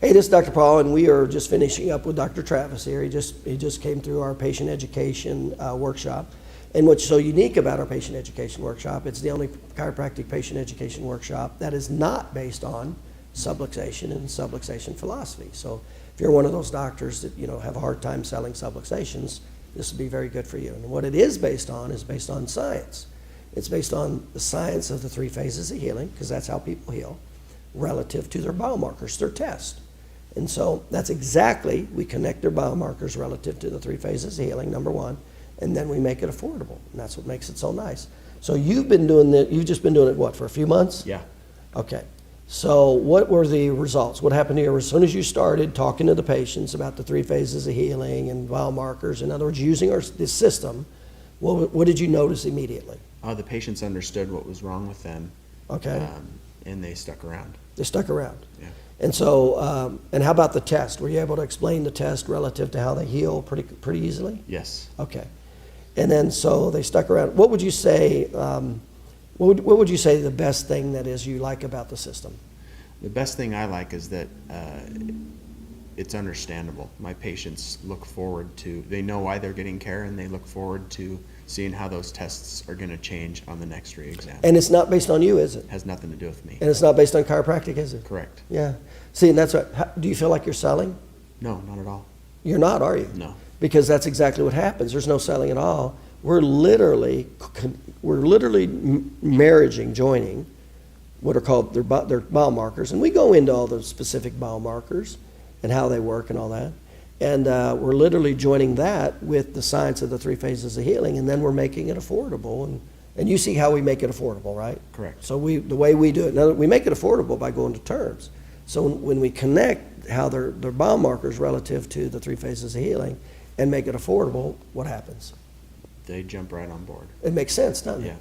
Hey, this is Dr. Paul, and we are just finishing up with Dr. Travis here. He just came through our patient education workshop. And what's so unique about our patient education workshop, it's the only chiropractic patient education workshop that is not based on subluxation and subluxation philosophy. So if you're one of those doctors that have a hard time selling subluxations, this would be very good for you. And what it is based on science. It's based on the science of the 3 phases of healing, because that's how people heal, relative to their biomarkers, their test. And so that's exactly, we connect their biomarkers relative to the 3 phases of healing, number one, and then we make it affordable. And that's what makes it so nice. So you've just been doing it, what, for a few months? Yeah. Okay. So what were the results? What happened to you as soon as you started talking to the patients about the 3 phases of healing and biomarkers? In other words, using this system, what did you notice immediately? The patients understood what was wrong with them. Okay. And they stuck around. They stuck around. Yeah. And so, and how about the test? Were you able to explain the test relative to how they heal pretty easily? Yes. Okay. And then, so they stuck around. What would you say, what would you say the best thing that is you like about the system? The best thing I like is that it's understandable. My patients look forward to, they know why they're getting care, and they look forward to seeing how those tests are going to change on the next re-exam. And it's not based on you, is it? Has nothing to do with me. And it's not based on chiropractic, is it? Correct. Yeah. See, and that's what, do you feel like you're selling? No, not at all. You're not, are you? No. Because that's exactly what happens. There's no selling at all. We're literally joining what are called their biomarkers, and we go into all the specific biomarkers and how they work and all that. And we're literally joining that with the science of the 3 phases of healing, and then we're making it affordable. And you see how we make it affordable, right? Correct. So the way we do it, now we make it affordable by going to terms. So when we connect how their biomarkers relative to the 3 phases of healing and make it affordable, what happens? They jump right on board. It makes sense, doesn't it? Yeah.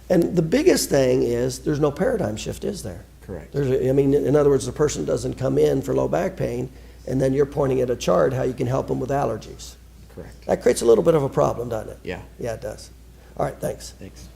And the biggest thing is there's no paradigm shift, is there? Correct. In other words, the person doesn't come in for low back pain, and then you're pointing at a chart how you can help them with allergies. Correct. That creates a little bit of a problem, doesn't it? Yeah. Yeah, it does. All right, thanks. Thanks.